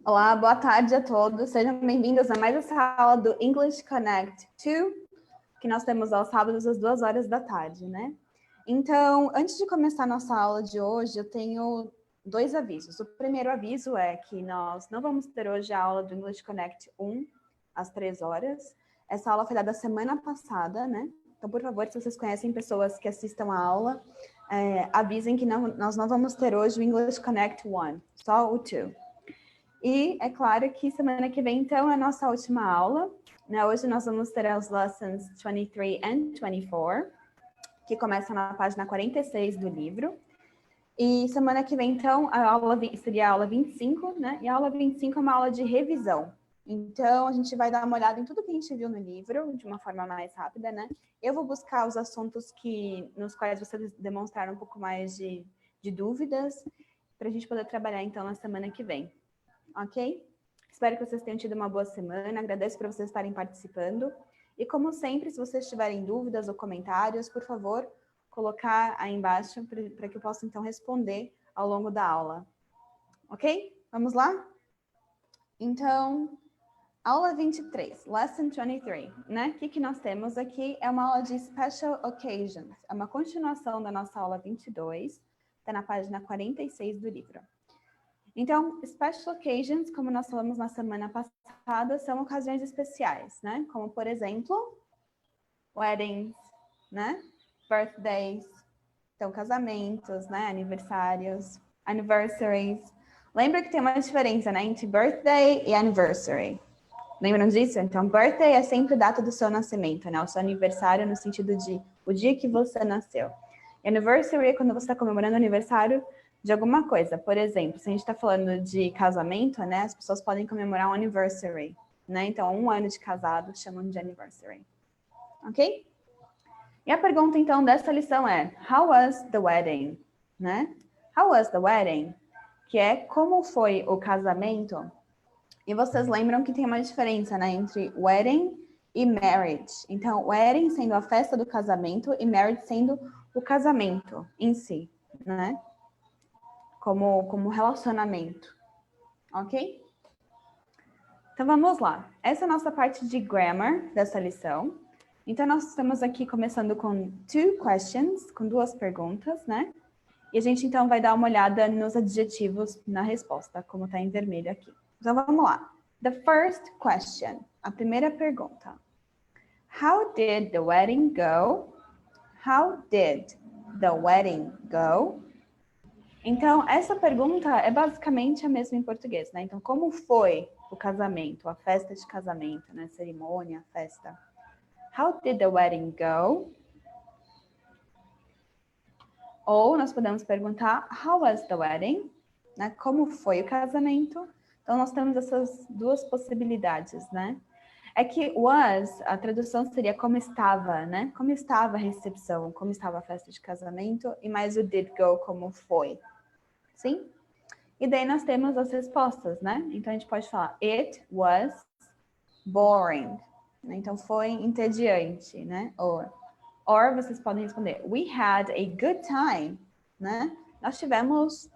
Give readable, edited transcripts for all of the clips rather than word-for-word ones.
Olá, boa tarde a todos. Sejam bem-vindos a mais essa aula do English Connect 2, que nós temos aos sábados às 2 horas da tarde, né? Então, antes de começar a nossa aula de hoje, eu tenho 2 avisos. O primeiro aviso é que nós não vamos ter hoje a aula do English Connect 1 às 3 horas. Essa aula foi dada semana passada, né? Então, por favor, se vocês conhecem pessoas que assistam a aula, avisem que nós não vamos ter hoje o English Connect 1, só o 2. E é claro que semana que vem, então, é a nossa última aula, né? Hoje nós vamos ter as lessons 23 and 24, que começam na página 46 do livro. E semana que vem, então, a aula seria a aula 25, né? E a aula 25 é uma aula de revisão. Então, a gente vai dar uma olhada em tudo que a gente viu no livro, de uma forma mais rápida, né? Eu vou buscar os assuntos nos quais vocês demonstraram um pouco mais de dúvidas, para a gente poder trabalhar, então, na semana que vem. Ok? Espero que vocês tenham tido uma boa semana, agradeço por vocês estarem participando. E como sempre, se vocês tiverem dúvidas ou comentários, por favor, colocar aí embaixo para que eu possa então responder ao longo da aula. Ok? Vamos lá? Então, aula 23, Lesson 23, né? O que nós temos aqui é uma aula de Special Occasions, é uma continuação da nossa aula 22, está na página 46 do livro. Então, special occasions, como nós falamos na semana passada, são ocasiões especiais, né? Como, por exemplo, weddings, né? Birthdays, então casamentos, né? Aniversários, anniversaries. Lembra que tem uma diferença, né? Entre birthday e anniversary. Lembram disso? Então, birthday é sempre a data do seu nascimento, né? O seu aniversário no sentido de o dia que você nasceu. E anniversary é quando você está comemorando o aniversário de alguma coisa. Por exemplo, se a gente está falando de casamento, né? As pessoas podem comemorar um anniversary, né? Então, 1 ano de casado chamam de anniversary. Ok? E a pergunta, então, dessa lição é: How was the wedding? Né? How was the wedding? Que é como foi o casamento. E vocês lembram que tem uma diferença, né? Entre wedding e marriage. Então, wedding sendo a festa do casamento e marriage sendo o casamento em si, né? Como relacionamento, ok? Então, vamos lá. Essa é a nossa parte de grammar dessa lição. Então, nós estamos aqui começando com 2 questions, com 2 perguntas, né? E a gente, então, vai dar uma olhada nos adjetivos na resposta, como está em vermelho aqui. Então, vamos lá. The first question, a primeira pergunta. How did the wedding go? How did the wedding go? Então, essa pergunta é basicamente a mesma em português, né? Então, como foi o casamento, a festa de casamento, né? Cerimônia, festa. How did the wedding go? Ou nós podemos perguntar, how was the wedding? Né? Como foi o casamento? Então, nós temos essas 2 possibilidades, né? É que was, a tradução seria como estava, né? Como estava a recepção, como estava a festa de casamento, e mais o did go, como foi. Sim? E daí nós temos as respostas, né? Então, a gente pode falar, it was boring. Então, foi entediante, né? Or vocês podem responder, we had a good time, né? Nós tivemos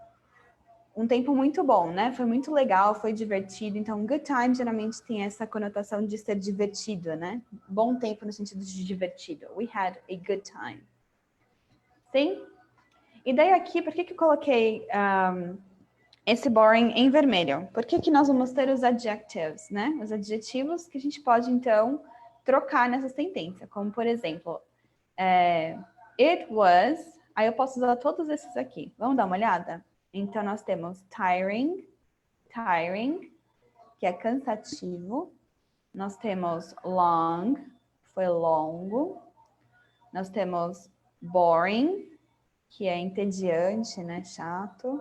um tempo muito bom, né? Foi muito legal, foi divertido. Então, good time geralmente tem essa conotação de ser divertido, né? Bom tempo no sentido de divertido. We had a good time. Sim? E daí aqui, por que eu coloquei esse boring em vermelho? Por que nós vamos ter os adjectives, né? Os adjetivos que a gente pode, então, trocar nessa sentença. Como, por exemplo, it was... Aí eu posso usar todos esses aqui. Vamos dar uma olhada? Então, nós temos tiring, que é cansativo. Nós temos long, foi longo. Nós temos boring, que é entediante, né? Chato.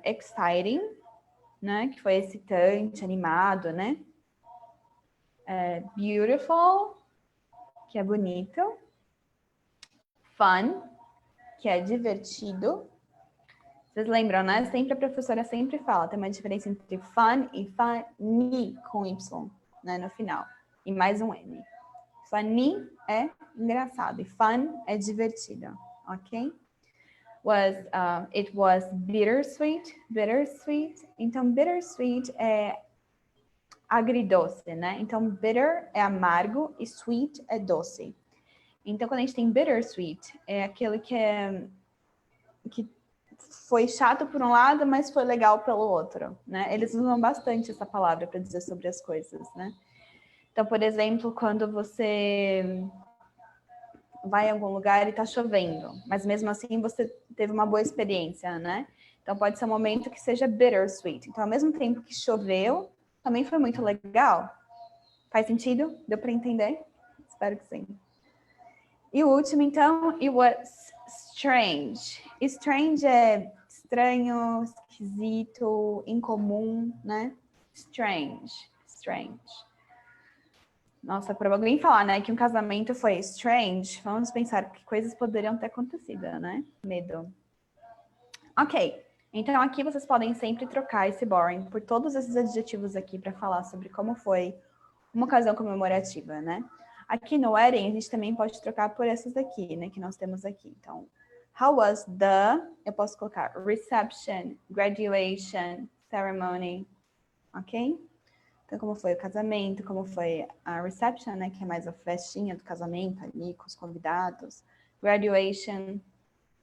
Exciting, né? Que foi excitante, animado, né? Beautiful, que é bonito. Fun, que é divertido. Vocês lembram, né? Sempre a professora sempre fala, tem uma diferença entre fun e funny, com Y, né? No final. E mais um N. Funny é engraçado e fun é divertido, ok? It was bittersweet. Bittersweet. Então, bittersweet é agridoce, né? Então, bitter é amargo e sweet é doce. Então, quando a gente tem bittersweet, é aquele que foi chato por um lado, mas foi legal pelo outro, né? Eles usam bastante essa palavra para dizer sobre as coisas, né? Então, por exemplo, quando você vai em algum lugar e tá chovendo, mas mesmo assim você teve uma boa experiência, né? Então, pode ser um momento que seja bittersweet. Então, ao mesmo tempo que choveu, também foi muito legal. Faz sentido? Deu para entender? Espero que sim. E o último, então, it was strange. Strange é estranho, esquisito, incomum, né? Strange. Nossa, para alguém falar, né, que um casamento foi strange, vamos pensar que coisas poderiam ter acontecido, né? Medo. Ok, então aqui vocês podem sempre trocar esse boring por todos esses adjetivos aqui para falar sobre como foi uma ocasião comemorativa, né? Aqui no wedding, a gente também pode trocar por essas aqui, né, que nós temos aqui. Então, how was the, eu posso colocar reception, graduation, ceremony, ok? Então, como foi o casamento, como foi a reception, né, que é mais a festinha do casamento ali, com os convidados. Graduation,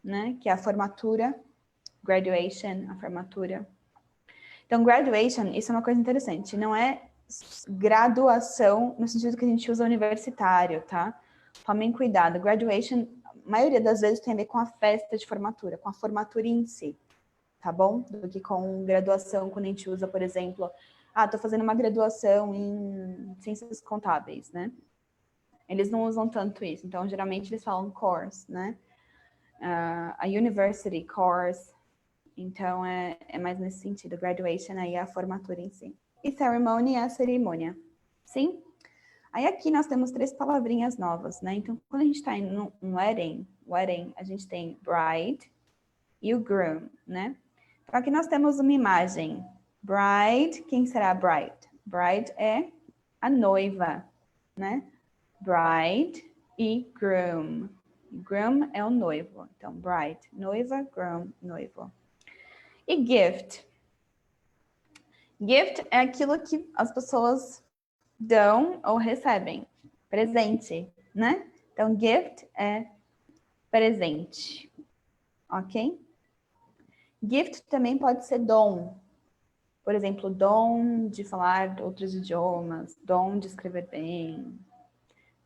né, que é a formatura. Graduation, a formatura. Então, graduation, isso é uma coisa interessante, não é graduação no sentido que a gente usa universitário, tá? Tomem cuidado. Graduation, a maioria das vezes tem a ver com a festa de formatura, com a formatura em si, tá bom? Do que com graduação, quando a gente usa, por exemplo, tô fazendo uma graduação em ciências contábeis, né? Eles não usam tanto isso, então geralmente eles falam course, né? A university course, então é mais nesse sentido, graduation aí é a formatura em si. E ceremony é a cerimônia, sim? Aí aqui nós temos 3 palavrinhas novas, né? Então, quando a gente está em um wedding, a gente tem bride e o groom, né? Então, aqui nós temos uma imagem. Bride, quem será a bride? Bride é a noiva, né? Bride e groom. Groom é o noivo. Então, bride, noiva, groom, noivo. E gift. Gift é aquilo que as pessoas dão ou recebem. Presente, né? Então, gift é presente. Ok? Gift também pode ser dom. Por exemplo, dom de falar outros idiomas, dom de escrever bem.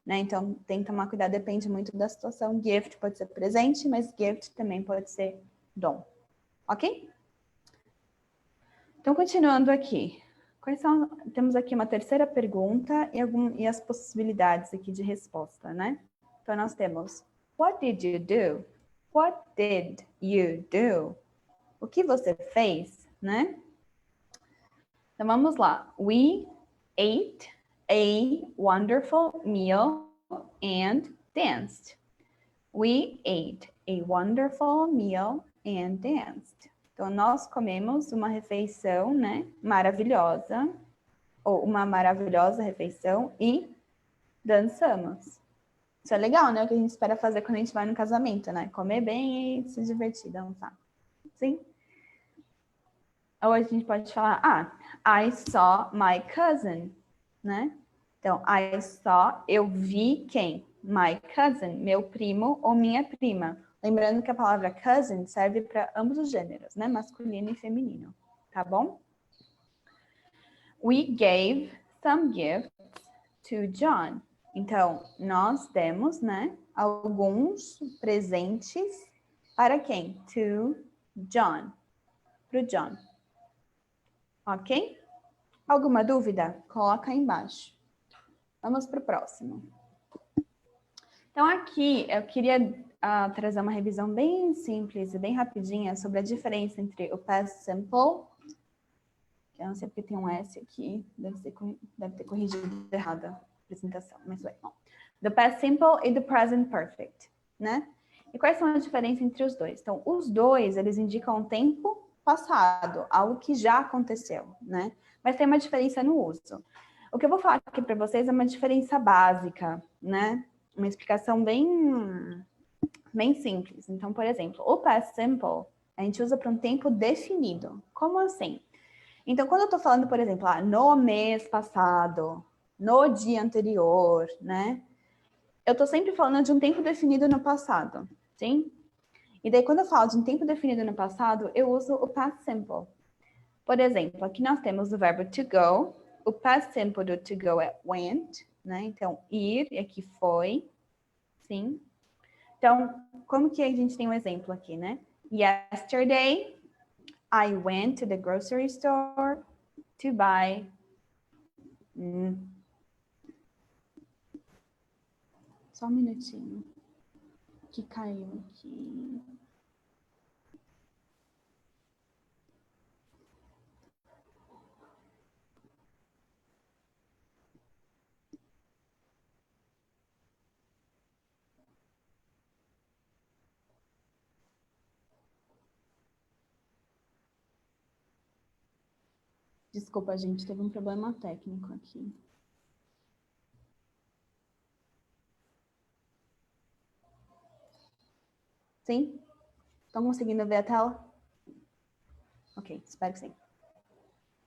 Né? Então, tem que tomar cuidado, depende muito da situação. Gift pode ser presente, mas gift também pode ser dom. Ok? Então, continuando aqui. Temos aqui uma terceira pergunta e as possibilidades aqui de resposta, né? Então, nós temos, what did you do? What did you do? O que você fez, né? Então, vamos lá. We ate a wonderful meal and danced. We ate a wonderful meal and danced. Então, nós comemos uma refeição, né, maravilhosa, ou uma maravilhosa refeição e dançamos. Isso é legal, né? O que a gente espera fazer quando a gente vai no casamento, né? Comer bem e se divertir, dançar. Sim? Ou a gente pode falar, I saw my cousin, né? Então, I saw, eu vi quem? My cousin, meu primo ou minha prima. Lembrando que a palavra cousin serve para ambos os gêneros, né? Masculino e feminino, tá bom? We gave some gifts to John. Então, nós demos, né, alguns presentes para quem? To John. Para o John. Ok? Alguma dúvida? Coloca aí embaixo. Vamos para o próximo. Então, aqui eu queria trazer uma revisão bem simples e bem rapidinha sobre a diferença entre o past simple, que eu não sei porque tem um S aqui, deve ter corrigido errado a apresentação, mas vai. Bom. Do past simple e do present perfect, né? E quais são as diferenças entre os dois? Então, os dois, eles indicam o tempo passado, algo que já aconteceu, né? Mas tem uma diferença no uso. O que eu vou falar aqui para vocês é uma diferença básica, né? Uma explicação bem bem simples. Então, por exemplo, o past simple a gente usa para um tempo definido. Como assim? Então, quando eu estou falando, por exemplo, no mês passado, no dia anterior, né? Eu estou sempre falando de um tempo definido no passado, sim? E daí, quando eu falo de um tempo definido no passado, eu uso o past simple. Por exemplo, aqui nós temos o verbo to go. O past simple do to go é went, né? Então, ir, e aqui foi, sim? Então, como que a gente tem um exemplo aqui, né? Yesterday, I went to the grocery store to buy. Só um minutinho. Que caiu aqui. Desculpa, gente, teve um problema técnico aqui. Sim? Estão conseguindo ver a tela? Ok, espero que sim.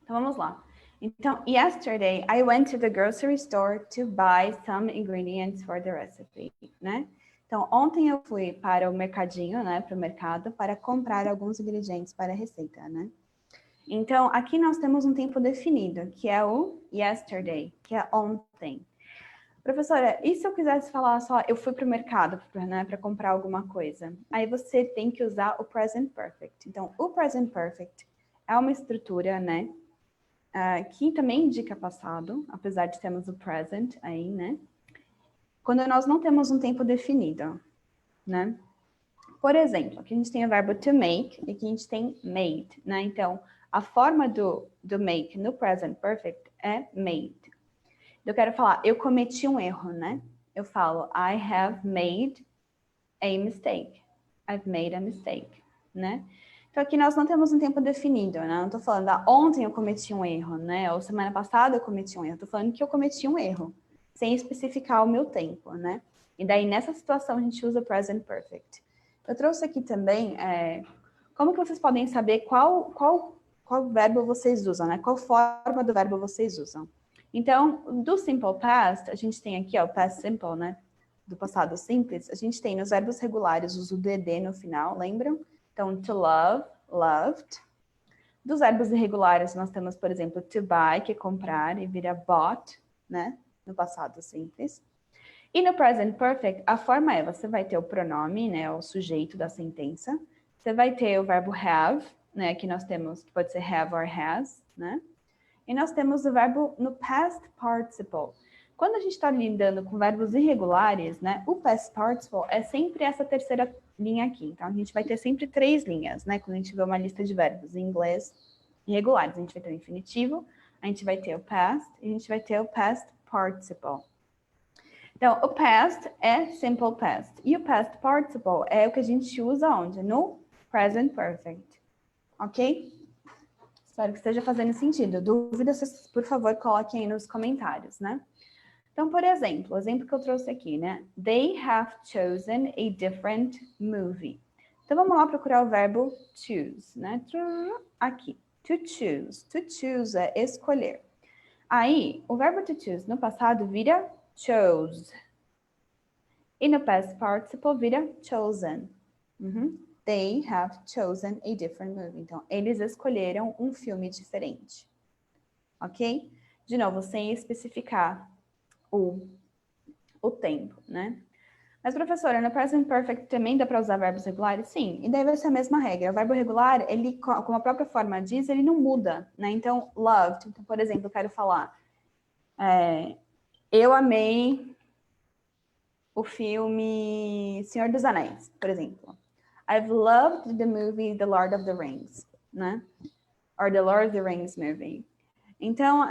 Então, vamos lá. Então, yesterday, I went to the grocery store to buy some ingredients for the recipe, né? Então, ontem eu fui para o mercadinho, né, para o mercado, para comprar alguns ingredientes para a receita, né? Então, aqui nós temos um tempo definido, que é o yesterday, que é ontem. Professora, e se eu quisesse falar só, eu fui para o mercado, né, para comprar alguma coisa? Aí você tem que usar o present perfect. Então, o present perfect é uma estrutura, né, que também indica passado, apesar de termos o present aí, né? Quando nós não temos um tempo definido, né? Por exemplo, aqui a gente tem o verbo to make e aqui a gente tem made, né? Então, a forma do make no present perfect é made. Eu quero falar, eu cometi um erro, né? Eu falo, I have made a mistake. I've made a mistake, né? Então, aqui nós não temos um tempo definido, né? Não estou falando, ontem eu cometi um erro, né? Ou semana passada eu cometi um erro. Estou falando que eu cometi um erro, sem especificar o meu tempo, né? E daí, nessa situação, a gente usa present perfect. Eu trouxe aqui também, como que vocês podem saber qual verbo vocês usam, né? Qual forma do verbo vocês usam. Então, do simple past, a gente tem aqui, ó, o past simple, né? Do passado simples, a gente tem nos verbos regulares, uso do ed no final, lembram? Então, to love, loved. Dos verbos irregulares, nós temos, por exemplo, to buy, que é comprar, e vira bought, né? No passado simples. E no present perfect, a forma é, você vai ter o pronome, né? O sujeito da sentença. Você vai ter o verbo have, né? Que nós temos, que pode ser have or has, né? E nós temos o verbo no past participle. Quando a gente está lidando com verbos irregulares, né, o past participle é sempre essa terceira linha aqui. Então, a gente vai ter sempre 3 linhas, né? Quando a gente vê uma lista de verbos em inglês irregulares, a gente vai ter o infinitivo, a gente vai ter o past e a gente vai ter o past participle. Então, o past é simple past. E o past participle é o que a gente usa onde? No present perfect. Ok? Espero que esteja fazendo sentido. Dúvidas, por favor, coloquem aí nos comentários, né? Então, por exemplo, o exemplo que eu trouxe aqui, né? They have chosen a different movie. Então, vamos lá procurar o verbo choose, né? Aqui, to choose. To choose é escolher. Aí, o verbo to choose no passado vira chose. E no past participle vira chosen. They have chosen a different movie. Então, eles escolheram um filme diferente. Ok? De novo, sem especificar o tempo, né? Mas, professora, no present perfect também dá para usar verbos regulares? Sim, e daí vai ser a mesma regra. O verbo regular, ele, como a própria forma diz, ele não muda, né? Então, loved. Então, por exemplo, eu quero falar, eu amei o filme Senhor dos Anéis, por exemplo. I've loved the movie The Lord of the Rings, né? Or The Lord of the Rings movie. Então,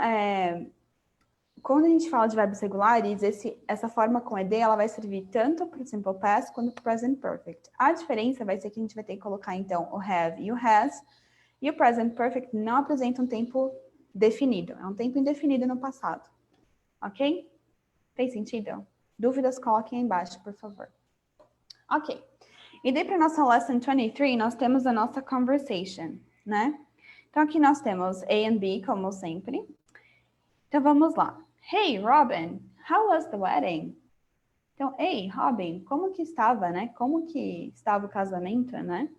quando a gente fala de verbos regulares, essa forma com ed, ela vai servir tanto para o simple past quanto para o present perfect. A diferença vai ser que a gente vai ter que colocar, então, o have e o has, e o present perfect não apresenta um tempo definido, é um tempo indefinido no passado. Ok? Fez sentido? Dúvidas, coloquem aí embaixo, por favor. Ok. E daí para nossa lesson 23, nós temos a nossa conversation, né? Então aqui nós temos A and B, como sempre. Então vamos lá. Hey, Robin, how was the wedding? Então, hey, Robin, como que estava, né? Como que estava o casamento, né?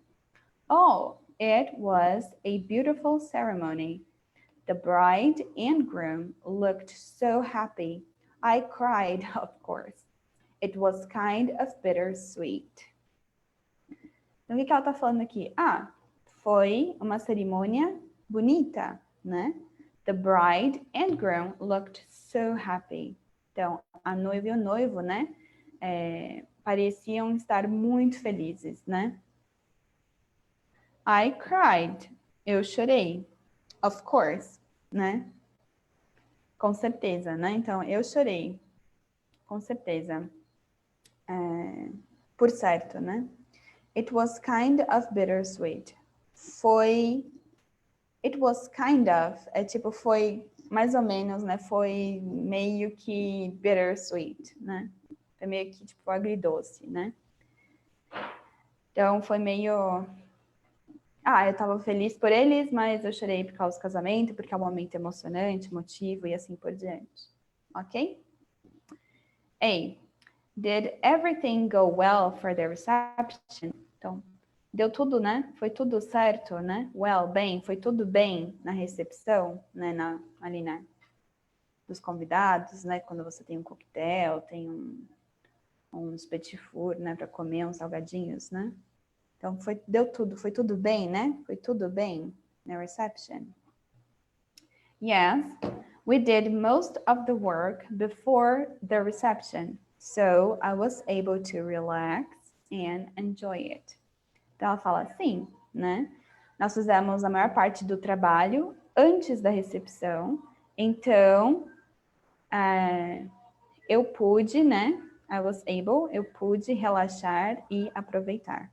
Oh, it was a beautiful ceremony. The bride and groom looked so happy. I cried, of course. It was kind of bittersweet. Então, o que ela está falando aqui? Ah, foi uma cerimônia bonita, né? The bride and groom looked so happy. Então, a noiva e o noivo, né? Pareciam estar muito felizes, né? I cried. Eu chorei. Of course, né? Com certeza, né? Então, eu chorei. Com certeza. Por certo, né? It was kind of bittersweet. It was kind of, tipo, foi mais ou menos, né? Foi meio que bittersweet, né? Foi meio que, tipo, agridoce, né? Então, foi meio... eu tava feliz por eles, mas eu chorei por causa do casamento, porque é um momento emocionante, emotivo e assim por diante. Ok? A. Did everything go well for the reception? Então, deu tudo, né? Foi tudo certo, né? Well, bem, foi tudo bem na recepção, né? Ali, né? Dos convidados, né? Quando você tem um coquetel, tem uns petit four, né? Para comer, uns salgadinhos, né? Então, deu tudo, foi tudo bem, né? Foi tudo bem na reception. Yes, we did most of the work before the reception, so I was able to relax and enjoy it. Então, ela fala assim, né? Nós fizemos a maior parte do trabalho antes da recepção, então eu pude, né? I was able, eu pude relaxar e aproveitar.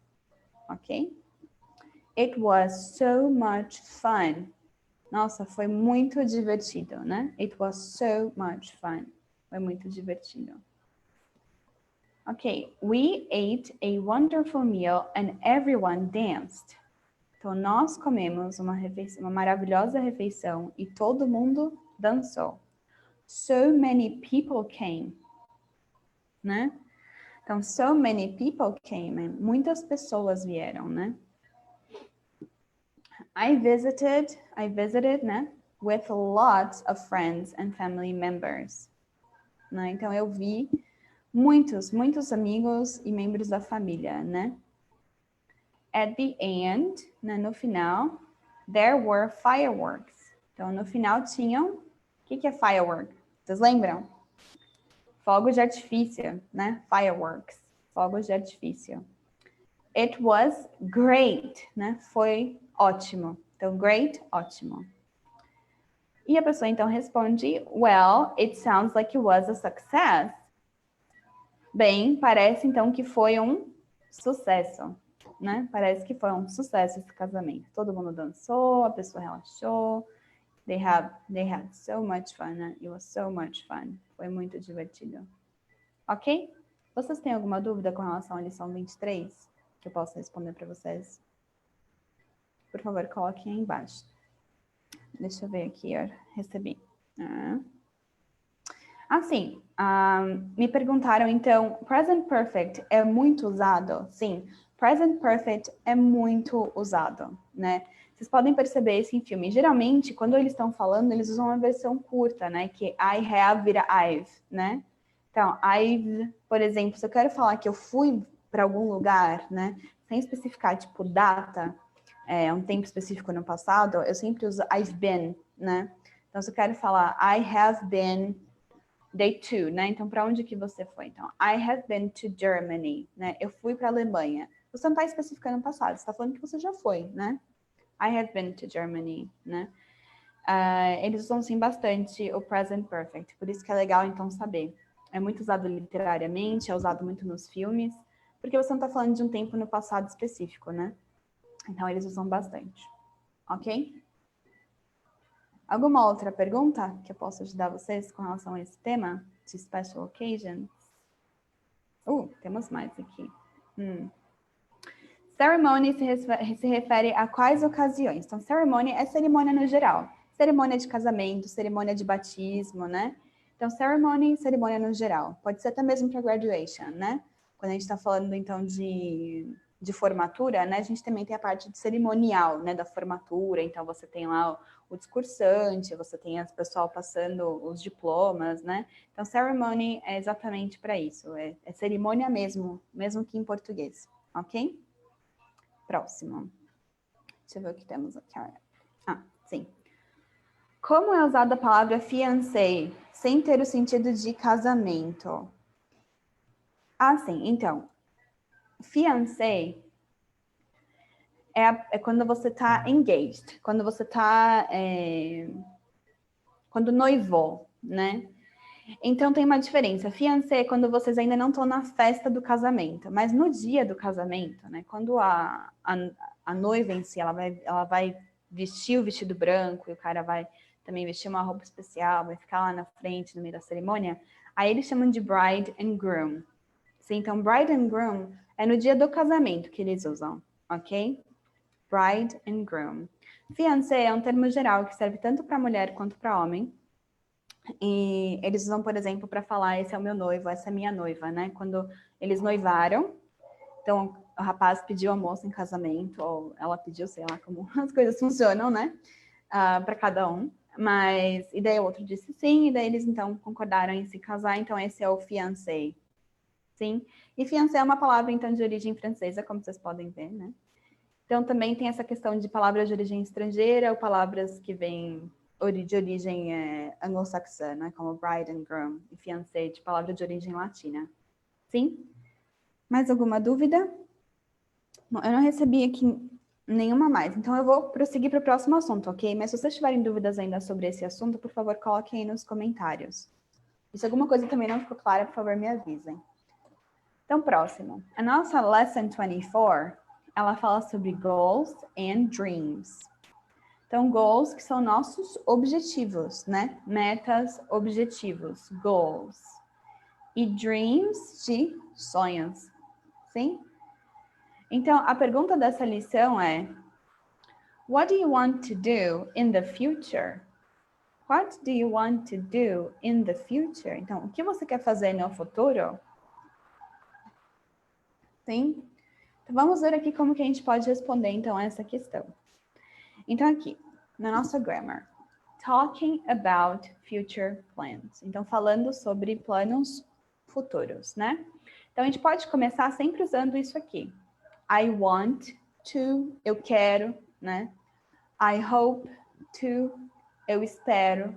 Ok? It was so much fun. Nossa, foi muito divertido, né? It was so much fun. Foi muito divertido. Ok, we ate a wonderful meal and everyone danced. Então, nós comemos uma maravilhosa refeição e todo mundo dançou. So many people came, né? Então, so many people came, muitas pessoas vieram, né? I visited, né? With lots of friends and family members. Né? Então, eu vi muitos amigos e membros da família, né? At the end, né, no final, there were fireworks. Então, no final tinham... O que é firework? Vocês lembram? Fogos de artifício, né? Fireworks. Fogos de artifício. It was great, né? Foi ótimo. Então, great, ótimo. E a pessoa, então, responde, well, it sounds like it was a success. Bem, parece, então, que foi um sucesso, né? Parece que foi um sucesso esse casamento. Todo mundo dançou, a pessoa relaxou. They had so much fun, né? It was so much fun. Foi muito divertido. Ok? Vocês têm alguma dúvida com relação à lição 23? Que eu possa responder para vocês? Por favor, coloquem aí embaixo. Deixa eu ver aqui, eu recebi. Sim, me perguntaram, então, present perfect é muito usado? Sim, present perfect é muito usado, né? Vocês podem perceber isso em filme. Geralmente, quando eles estão falando, eles usam uma versão curta, né? Que I have vira I've, né? Então, I've, por exemplo, se eu quero falar que eu fui para algum lugar, né? Sem especificar, tipo, data, um tempo específico no passado, eu sempre uso I've been, né? Então, se eu quero falar I have been day 2, né? Então, para onde que você foi? Então, I have been to Germany, né? Eu fui para a Alemanha. Você não está especificando o passado, você está falando que você já foi, né? I have been to Germany, né? Eles usam, sim, bastante o present perfect, por isso que é legal, então, saber. É muito usado literariamente, é usado muito nos filmes, porque você não está falando de um tempo no passado específico, né? Então, eles usam bastante, ok? Alguma outra pergunta que eu possa ajudar vocês com relação a esse tema de special occasions? Temos mais aqui. Ceremony se refere a quais ocasiões? Então, ceremony é cerimônia no geral. Cerimônia de casamento, cerimônia de batismo, né? Então, ceremony, cerimônia no geral. Pode ser até mesmo para graduation, né? Quando a gente está falando, então, de formatura, né? A gente também tem a parte de cerimonial, né? Da formatura. Então, você tem lá o discursante, você tem as pessoal passando os diplomas, né? Então, ceremony é exatamente para isso. É cerimônia mesmo que em português, ok? Próximo. Deixa eu ver o que temos aqui. Ah, sim. Como é usada a palavra fiancé sem ter o sentido de casamento? Ah, sim. Então, fiancé é quando você está engaged, quando você está... quando noivou, né? Então, tem uma diferença. Fiancé é quando vocês ainda não estão na festa do casamento, mas no dia do casamento, né? Quando a noiva em si, ela vai vestir o vestido branco e o cara vai também vestir uma roupa especial, vai ficar lá na frente, no meio da cerimônia, aí eles chamam de bride and groom. Sim, então, bride and groom é no dia do casamento que eles usam, ok? Bride and groom. Fiancé é um termo geral que serve tanto para mulher quanto para homem. E eles usam, por exemplo, para falar esse é o meu noivo, essa é a minha noiva, né? Quando eles noivaram, então o rapaz pediu a moça em casamento, ou ela pediu, sei lá como as coisas funcionam, né? Para cada um. Mas, e daí o outro disse sim, e daí eles então concordaram em se casar, então esse é o fiancé. Sim? E fiancé é uma palavra, então, de origem francesa, como vocês podem ver, né? Então também tem essa questão de palavras de origem estrangeira, ou palavras que vêm de origem anglo-saxã, né? Como bride and groom, e fiancé, de palavra de origem latina. Sim? Mais alguma dúvida? Bom, eu não recebi aqui nenhuma mais, então eu vou prosseguir para o próximo assunto, ok? Mas se vocês tiverem dúvidas ainda sobre esse assunto, por favor, coloquem aí nos comentários. E se alguma coisa também não ficou clara, por favor, me avisem. Então, próximo. A nossa Lesson 24, ela fala sobre goals and dreams. Então, goals que são nossos objetivos, né? Metas, objetivos, goals. E dreams de sonhos, sim? Então, a pergunta dessa lição é: what do you want to do in the future? What do you want to do in the future? Então, o que você quer fazer no futuro? Sim? Então, vamos ver aqui como que a gente pode responder, então, essa questão. Então, aqui, na nossa grammar, talking about future plans. Então, falando sobre planos futuros, né? Então, a gente pode começar sempre usando isso aqui. I want to, eu quero, né? I hope to, eu espero,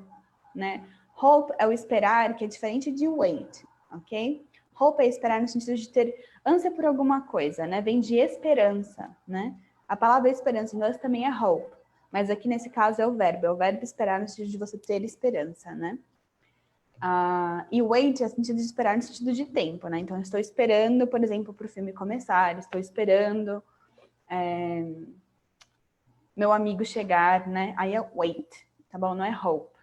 né? Hope é o esperar, que é diferente de wait, ok? Hope é esperar no sentido de ter ânsia por alguma coisa, né? Vem de esperança, né? A palavra esperança em inglês também é hope, mas aqui nesse caso é o verbo esperar no sentido de você ter esperança, né? E wait é o sentido de esperar no sentido de tempo, né? Então, eu estou esperando, por exemplo, para o filme começar, estou esperando meu amigo chegar, né? Aí é wait, tá bom? Não é hope.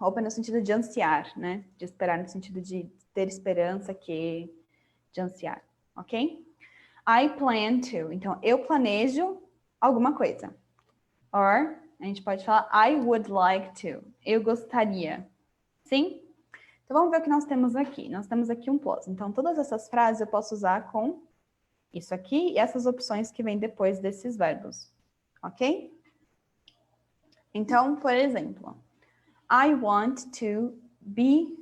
Hope é no sentido de ansiar, né? De esperar no sentido de ter esperança de ansiar, ok? I plan to. Então, eu planejo alguma coisa. Or, a gente pode falar I would like to. Eu gostaria. Sim? Então, vamos ver o que nós temos aqui. Nós temos aqui um plus. Então, todas essas frases eu posso usar com isso aqui e essas opções que vêm depois desses verbos. Ok? Então, por exemplo, I want to be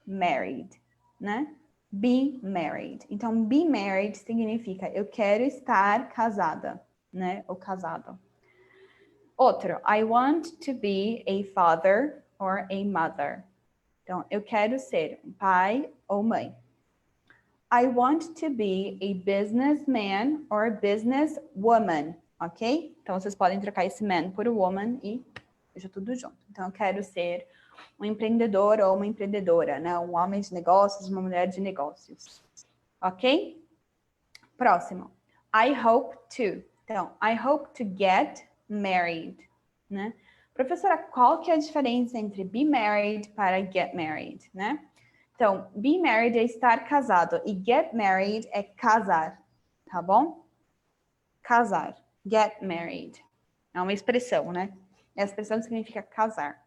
married, né? Be married. Então, be married significa eu quero estar casada, né? Ou casado. Outro, I want to be a father or a mother. Então, eu quero ser um pai ou mãe. I want to be a businessman or a businesswoman, ok? Então, vocês podem trocar esse man por woman e deixa tudo junto. Então, eu quero ser um empreendedor ou uma empreendedora, né? Um homem de negócios, uma mulher de negócios, ok? Próximo. I hope to. Então, I hope to get married, né? Professora, qual que é a diferença entre be married para get married, né? Então, be married é estar casado e get married é casar, tá bom? casar. Get married. É uma expressão, né? A expressão significa casar.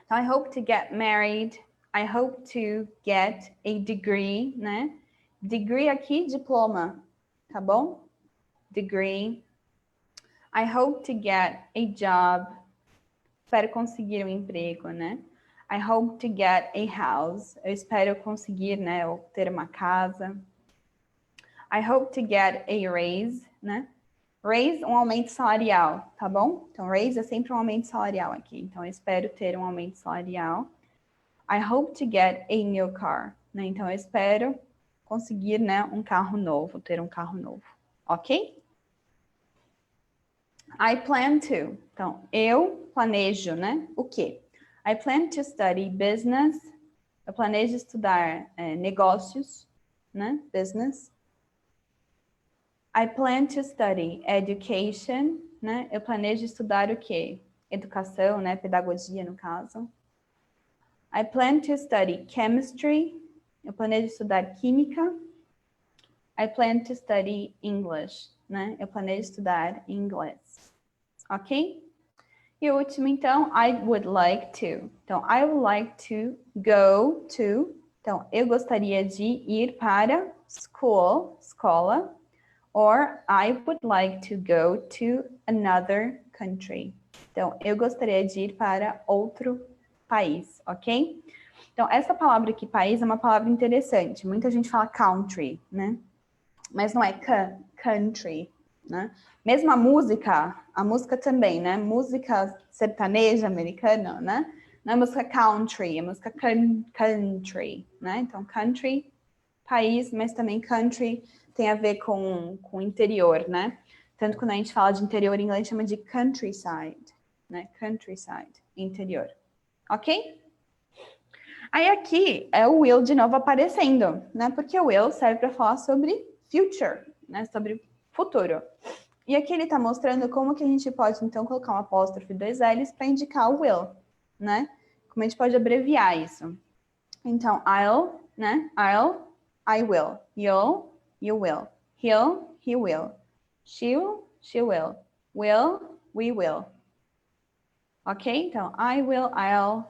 Então, I hope to get married. I hope to get a degree, né? Degree aqui, diploma, tá bom? Degree. I hope to get a job. Espero conseguir um emprego, né? I hope to get a house. Eu espero conseguir, né, ou ter uma casa. I hope to get a raise, né? Raise, um aumento salarial, tá bom? Então, raise é sempre um aumento salarial aqui. Então, eu espero ter um aumento salarial. I hope to get a new car, né? Então, eu espero conseguir, né, um carro novo, ter um carro novo, ok? I plan to. Então, eu planejo, né? O quê? I plan to study business. Eu planejo estudar negócios, né? Business. I plan to study education, né? Eu planejo estudar o quê? Educação, né? Pedagogia, no caso. I plan to study chemistry. Eu planejo estudar química. I plan to study English, né? Eu planejo estudar inglês. Ok? E o último, então, I would like to. Então, I would like to go to. Então, eu gostaria de ir para school, escola. Or, I would like to go to another country. Então, eu gostaria de ir para outro país, ok? Então, essa palavra aqui, país, é uma palavra interessante. Muita gente fala country, né? Mas não é country, né? Mesmo a música também, né? Música sertaneja americana, né? Não é música country, é música country, né? Então, country, país, mas também country tem a ver com interior, né? Tanto que quando a gente fala de interior em inglês, chama de countryside, né? Countryside, interior. Ok? Aí aqui é o will de novo aparecendo, né? Porque o will serve para falar sobre future, né? Sobre futuro. E aqui ele está mostrando como que a gente pode, então, colocar um apóstrofe e 2 L's para indicar o will, né? Como a gente pode abreviar isso. Então, I'll, né? I'll, I will. You'll, you will. He'll, he will. She'll, she will. Will, we will. Ok? Então, I will, I'll,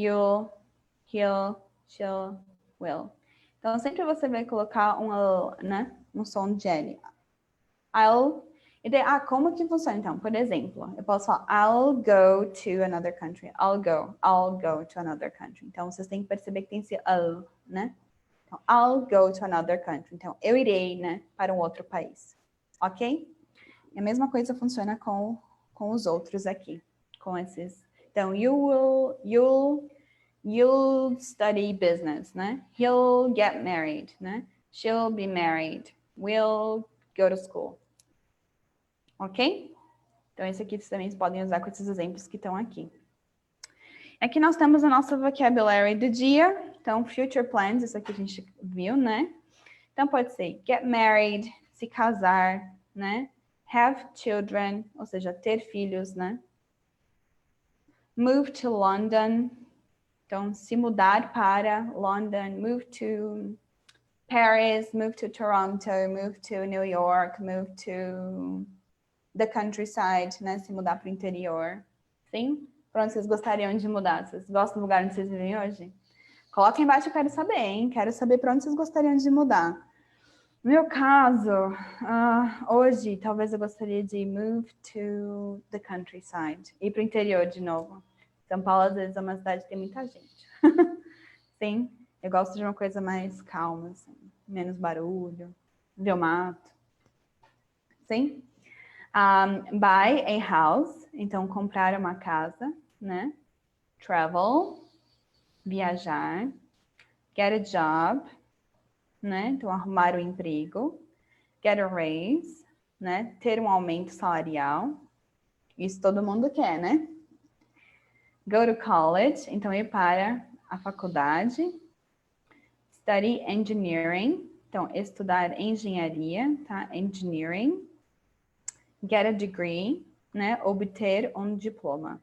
you'll, he'll, she'll, will. Então, sempre você vai colocar né, um som de L. I'll. E daí, como que funciona? Então, por exemplo, eu posso falar I'll go to another country. I'll go to another country. Então, vocês têm que perceber que tem esse né? Então, I'll go to another country. Então, eu irei, né, para um outro país. Ok? E a mesma coisa funciona com os outros aqui. Com esses. Então, you'll study business, né? He'll get married, né? She'll be married. We'll go to school. Ok? Então, esse aqui vocês também podem usar com esses exemplos que estão aqui. Aqui nós temos a nossa vocabulary do dia. Então, future plans, isso aqui a gente viu, né? Então, pode ser get married, se casar, né? Have children, ou seja, ter filhos, né? Move to London. Então, se mudar para London. Move to Paris, move to Toronto, move to New York, move to the countryside, né? Se mudar para o interior. Sim? Para onde vocês gostariam de mudar? Vocês gostam do lugar onde vocês vivem hoje? Coloca embaixo, eu quero saber, hein? Quero saber para onde vocês gostariam de mudar. No meu caso, hoje, talvez eu gostaria de move to the countryside. Ir para o interior de novo. São Paulo, às vezes, é uma cidade que tem muita gente. Sim, eu gosto de uma coisa mais calma, assim, menos barulho, ver o mato. Sim? Buy a house, então comprar uma casa, né? Travel, viajar. Get a job, né? Então arrumar um emprego. Get a raise, né? Ter um aumento salarial. Isso todo mundo quer, né? Go to college, então ir para a faculdade. Study engineering, então estudar engenharia, tá? Engineering. Get a degree, né? Obter um diploma.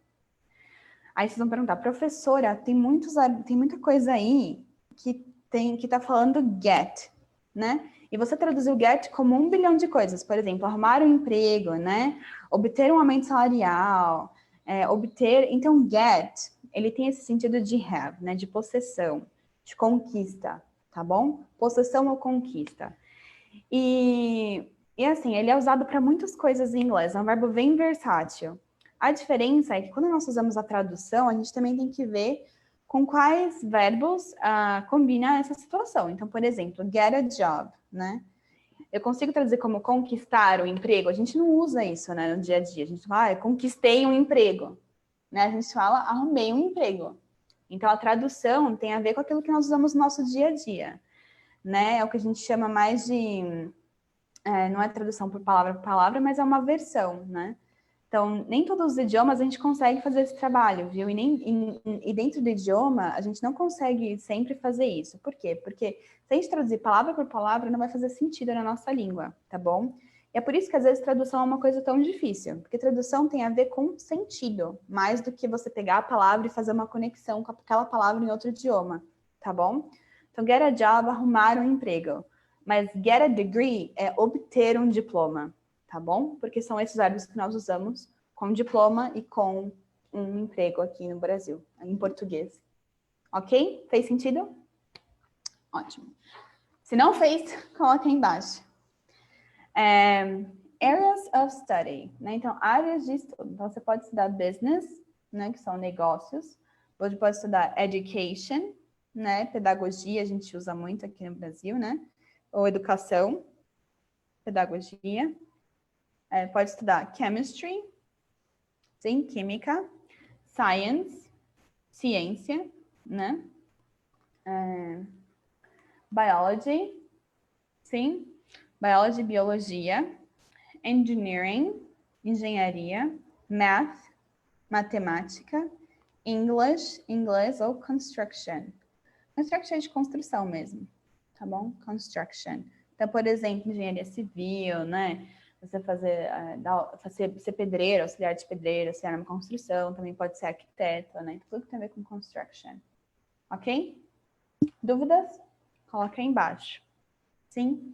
Aí vocês vão perguntar, professora, tem muita coisa aí que tá falando get, né? E você traduziu get como 1 bilhão de coisas. Por exemplo, arrumar um emprego, né? Obter um aumento salarial, obter... Então, get, ele tem esse sentido de have, né? De possessão, de conquista, tá bom? Possessão ou conquista. E assim, ele é usado para muitas coisas em inglês. É um verbo bem versátil. A diferença é que quando nós usamos a tradução, a gente também tem que ver com quais verbos combina essa situação. Então, por exemplo, get a job, né? Eu consigo traduzir como conquistar o emprego. A gente não usa isso, né, no dia a dia. A gente fala, conquistei um emprego. Né? A gente fala, arrumei um emprego. Então, a tradução tem a ver com aquilo que nós usamos no nosso dia a dia. Né? É o que a gente chama mais de... não é tradução por palavra, mas é uma versão, né? Então, nem todos os idiomas a gente consegue fazer esse trabalho, viu? E dentro do idioma, a gente não consegue sempre fazer isso. Por quê? Porque se a gente traduzir palavra por palavra, não vai fazer sentido na nossa língua, tá bom? E é por isso que, às vezes, tradução é uma coisa tão difícil. Porque tradução tem a ver com sentido, mais do que você pegar a palavra e fazer uma conexão com aquela palavra em outro idioma, tá bom? Então, get a job, arrumar um emprego. Mas get a degree é obter um diploma. Tá bom? Porque são esses verbos que nós usamos com diploma e com um emprego aqui no Brasil, em português. Ok? Fez sentido? Ótimo. Se não fez, coloca aí embaixo. Areas of study, né? Então, áreas de estudo. Então, você pode estudar business, né? Que são negócios. Você pode estudar education, né? Pedagogia, a gente usa muito aqui no Brasil, né? Ou educação, pedagogia. Pode estudar chemistry, sim, química, science, ciência, né? Biology, sim, biology, biologia, engineering, engenharia, math, matemática, English, inglês ou construction. Construction é de construção mesmo, tá bom? Construction. Então, por exemplo, engenharia civil, né? Você ser pedreiro, auxiliar de pedreiro, auxiliar na construção, também pode ser arquiteto, né? Tudo que tem a ver com construction. Ok? Dúvidas? Coloca aí embaixo. Sim?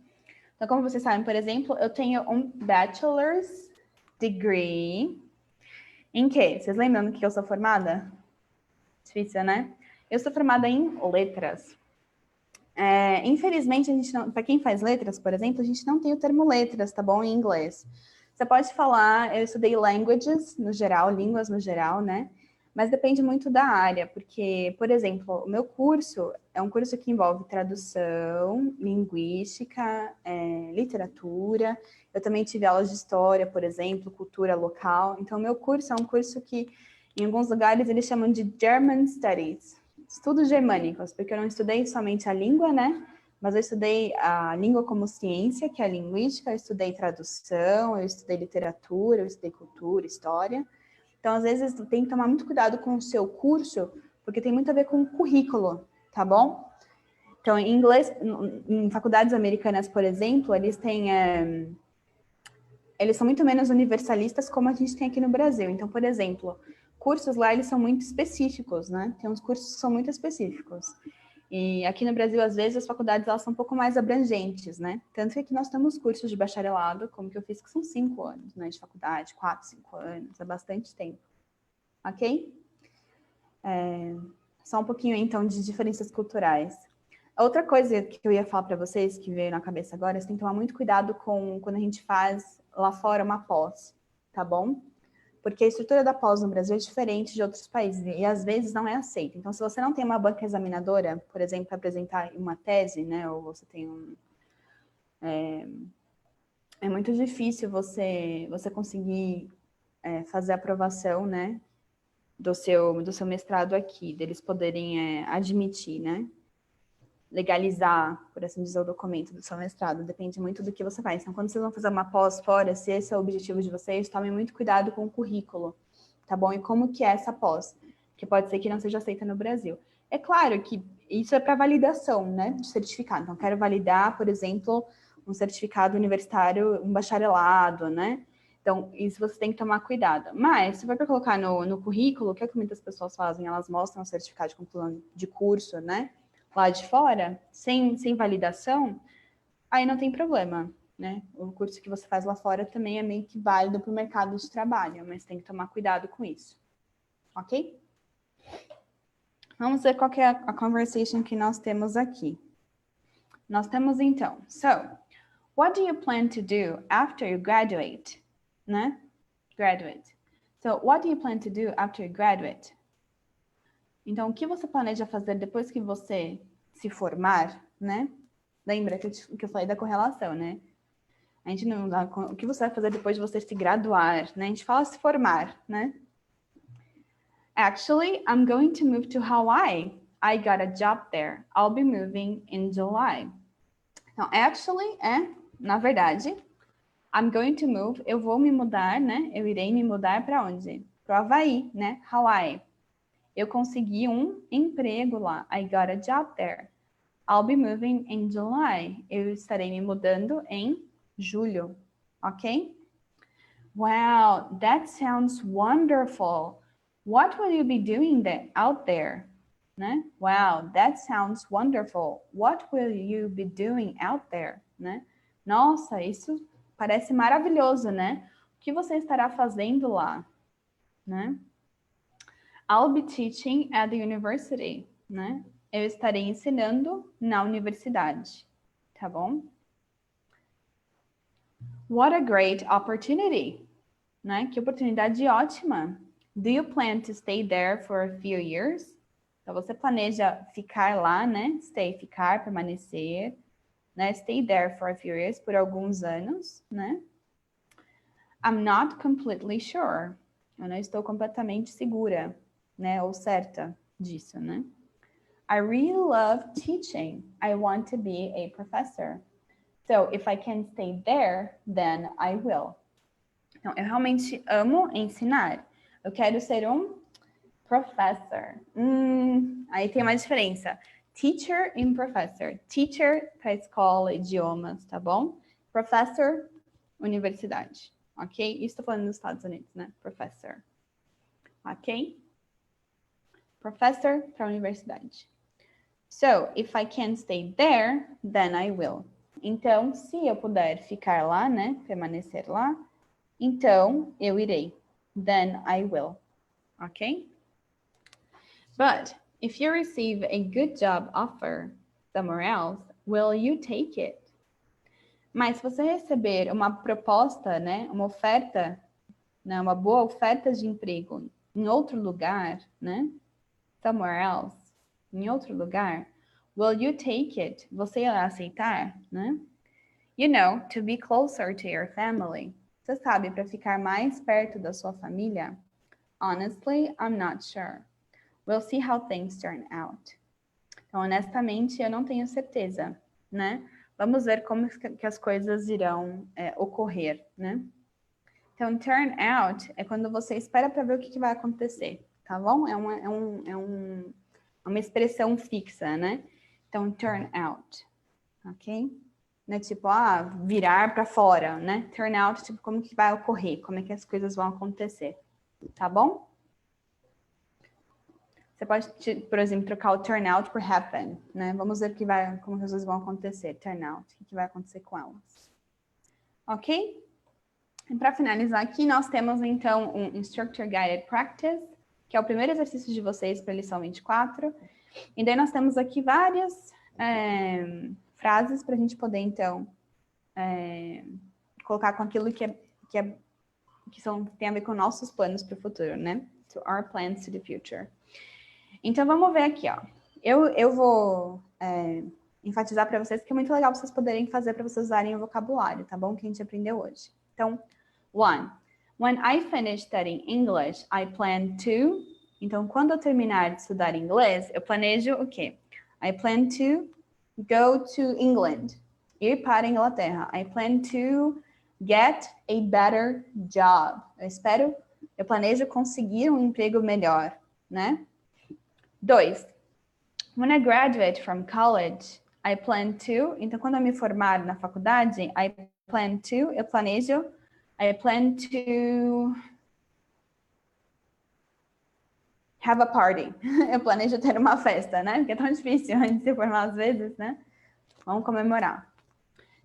Então, como vocês sabem, por exemplo, eu tenho um bachelor's degree em quê? Vocês lembram do que eu sou formada? Difícil, né? Eu sou formada em letras. Infelizmente, a gente não, para quem faz letras, por exemplo, a gente não tem o termo letras, tá bom? Em inglês. Você pode falar, eu estudei languages no geral, línguas no geral, né? Mas depende muito da área, porque, por exemplo, o meu curso é um curso que envolve tradução, linguística, literatura. Eu também tive aulas de história, por exemplo, cultura local. Então, o meu curso é um curso que, em alguns lugares, eles chamam de German Studies. Estudos germânicos, porque eu não estudei somente a língua, né? Mas eu estudei a língua como ciência, que é a linguística, eu estudei tradução, eu estudei literatura, eu estudei cultura, história. Então, às vezes, tem que tomar muito cuidado com o seu curso, porque tem muito a ver com o currículo, tá bom? Então, em inglês, em faculdades americanas, por exemplo, eles são muito menos universalistas como a gente tem aqui no Brasil. Então, por exemplo, cursos lá, eles são muito específicos, né? Tem uns cursos que são muito específicos. E aqui no Brasil, às vezes, as faculdades, elas são um pouco mais abrangentes, né? Tanto que aqui nós temos cursos de bacharelado, como que eu fiz, que são 5 anos, né? De faculdade, 4, 5 anos, é bastante tempo. Ok? Só um pouquinho, então, de diferenças culturais. Outra coisa que eu ia falar para vocês, que veio na cabeça agora, você tem que tomar muito cuidado com quando a gente faz lá fora uma pós, tá bom? Porque a estrutura da pós no Brasil é diferente de outros países e às vezes não é aceita. Então, se você não tem uma banca examinadora, por exemplo, para apresentar uma tese, né, ou você tem é muito difícil você conseguir fazer a aprovação, né, do seu mestrado aqui, deles poderem admitir, né, legalizar, por assim dizer, o documento do seu mestrado. Depende muito do que você faz. Então, quando vocês vão fazer uma pós fora, se esse é o objetivo de vocês, tomem muito cuidado com o currículo, tá bom? E como que é essa pós, que pode ser que não seja aceita no Brasil. É claro que isso é para validação, né, de certificado. Então, quero validar, por exemplo, um certificado universitário, um bacharelado, né? Então, isso você tem que tomar cuidado. Mas, se for para colocar no currículo, o que é que muitas pessoas fazem? Elas mostram o certificado de conclusão de curso, né? Lá de fora, sem validação, aí não tem problema, né? O curso que você faz lá fora também é meio que válido para o mercado de trabalho, mas tem que tomar cuidado com isso, ok? Vamos ver qual que é a conversation que nós temos aqui. Nós temos então, so, what do you plan to do after you graduate? Né? Graduate. So, what do you plan to do after you graduate? Então, o que você planeja fazer depois que você se formar, né? Lembra que eu falei da correlação, né? A gente não dá, o que você vai fazer depois de você se graduar, né? A gente fala se formar, né? Actually, I'm going to move to Hawaii. I got a job there. I'll be moving in July. Então, actually é, na verdade, I'm going to move, eu vou me mudar, né? Eu irei me mudar para onde? Para o Havaí, né? Hawaii. Eu consegui um emprego lá. I got a job there. I'll be moving in July. Eu estarei me mudando em julho, ok? Wow, that sounds wonderful. What will you be doing out there? Né? Wow, that sounds wonderful. What will you be doing out there? Né? Nossa, isso parece maravilhoso, né? O que você estará fazendo lá? Né? I'll be teaching at the university. Né? Eu estarei ensinando na universidade. Tá bom? What a great opportunity. Né? Que oportunidade ótima. Do you plan to stay there for a few years? Então, você planeja ficar lá, né? Stay, ficar, permanecer. Né? Stay there for a few years, por alguns anos, né? I'm not completely sure. Eu não estou completamente segura, né? Ou certa disso, né? I really love teaching. I want to be a professor. So, if I can stay there, then I will. Então, eu realmente amo ensinar. Eu quero ser um professor. Aí tem uma diferença. Teacher e professor. Teacher para escola, idiomas, tá bom? Professor, universidade. Ok? Isso estou falando nos Estados Unidos, né? Professor. Ok? Professor para universidade. So, if I can stay there, then I will. Então, se eu puder ficar lá, né? Permanecer lá, então eu irei. Then I will. Ok? But if you receive a good job offer somewhere else, will you take it? Mas se você receber uma proposta, né, uma oferta, né, uma boa oferta de emprego em outro lugar, né, somewhere else, em outro lugar, will you take it? Você irá aceitar, né? You know, to be closer to your family. Você sabe, para ficar mais perto da sua família? Honestly, I'm not sure. We'll see how things turn out. Então, honestamente, eu não tenho certeza, né? Vamos ver como que as coisas irão ocorrer, né? Então, turn out é quando você espera para ver o que vai acontecer, tá bom? É uma expressão fixa, né? Então, turn out, ok? Não é tipo, virar para fora, né? Turn out, tipo, como que vai ocorrer, como é que as coisas vão acontecer, tá bom? Você pode, por exemplo, trocar o turn out por happen, né? Vamos ver como as coisas vão acontecer. Turn out, o que vai acontecer com elas. Ok? E para finalizar aqui, nós temos, então, um Instructor Guided Practice, que é o primeiro exercício de vocês para a lição 24. E daí nós temos aqui várias frases para a gente poder, então, colocar com aquilo que tem a ver com nossos planos para o futuro, né? To our plans to the future. Então, vamos ver aqui, ó. Eu vou enfatizar para vocês que é muito legal vocês poderem fazer para vocês usarem o vocabulário, tá bom? Que a gente aprendeu hoje. Então, 1. When I finish studying English, I plan to... Então, quando eu terminar de estudar inglês, eu planejo o quê? I plan to go to England. Ir para a Inglaterra. I plan to get a better job. Eu planejo conseguir um emprego melhor, né? 2. When I graduate from college, I plan to... Então, quando eu me formar na faculdade, I plan to have a party. Eu planejo ter uma festa, né? Porque é tão difícil antes de se formar às vezes, né? Vamos comemorar.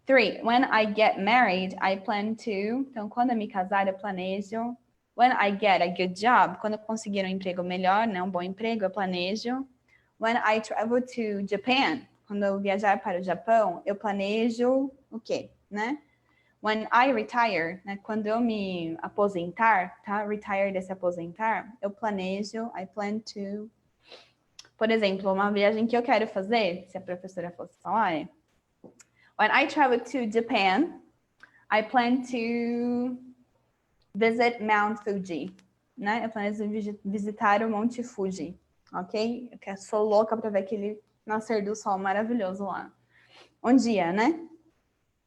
3, when I get married, I plan to. Então, quando eu me casar, eu planejo. When I get a good job, quando eu conseguir um emprego melhor, né, um bom emprego, eu planejo. When I travel to Japan, quando eu viajar para o Japão, eu planejo o quê, né? When I retire, né, quando eu me aposentar, tá? Retire de se aposentar, eu planejo, I plan to. Por exemplo, uma viagem que eu quero fazer, se a professora fosse falar, é when I travel to Japan, I plan to visit Mount Fuji, né? Eu planejo visitar o Monte Fuji, ok? Eu sou louca para ver aquele nascer do sol maravilhoso lá. Um dia, né?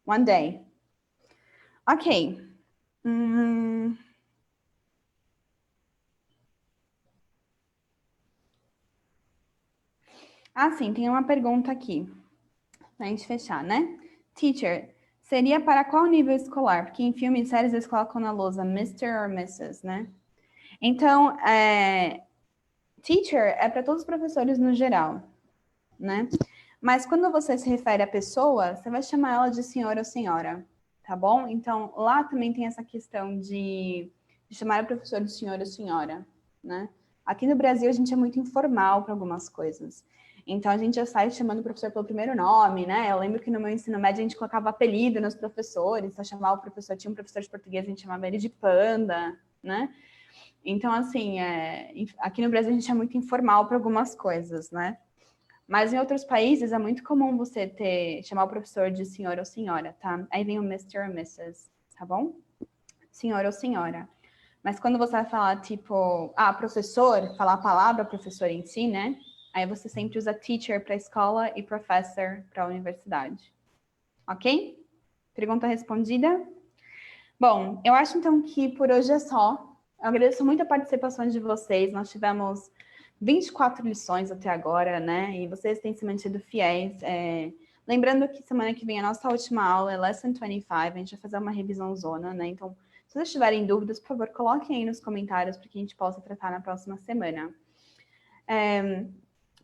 One day. Ok. Ah, sim, tem uma pergunta aqui. Pra gente fechar, né? Teacher, seria para qual nível escolar? Porque em filmes e séries eles colocam na lousa Mr. or Mrs., né? Então, teacher é para todos os professores no geral, né? Mas quando você se refere à pessoa, você vai chamar ela de senhor ou senhora, tá bom? Então, lá também tem essa questão de chamar o professor de senhor ou senhora, né? Aqui no Brasil, a gente é muito informal para algumas coisas. Então, a gente já sai chamando o professor pelo primeiro nome, né? Eu lembro que no meu ensino médio, a gente colocava apelido nos professores, então chamava o professor, tinha um professor de português, a gente chamava ele de Panda, né? Então, assim, aqui no Brasil, a gente é muito informal para algumas coisas, né? Mas em outros países é muito comum você chamar o professor de senhor ou senhora, tá? Aí vem o Mr. ou Mrs., tá bom? Senhor ou senhora. Mas quando você vai falar, tipo, professor, falar a palavra professor em si, né? Aí você sempre usa teacher para a escola e professor para a universidade. Ok? Pergunta respondida? Bom, eu acho então que por hoje é só. Eu agradeço muito a participação de vocês. Nós tivemos 24 lições até agora, né? E vocês têm se mantido fiéis. Lembrando que semana que vem a nossa última aula é Lesson 25, a gente vai fazer uma revisão zona, né? Então, se vocês tiverem dúvidas, por favor, coloquem aí nos comentários para que a gente possa tratar na próxima semana.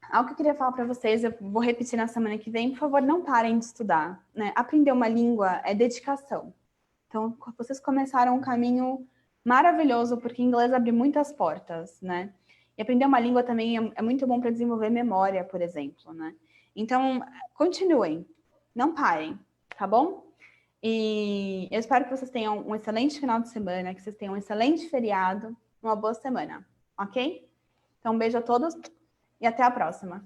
Algo que eu queria falar para vocês, eu vou repetir na semana que vem, por favor, não parem de estudar, né? Aprender uma língua é dedicação. Então, vocês começaram um caminho maravilhoso, porque inglês abre muitas portas, né? E aprender uma língua também é muito bom para desenvolver memória, por exemplo, né? Então, continuem, não parem, tá bom? E eu espero que vocês tenham um excelente final de semana, que vocês tenham um excelente feriado, uma boa semana, ok? Então, um beijo a todos e até a próxima.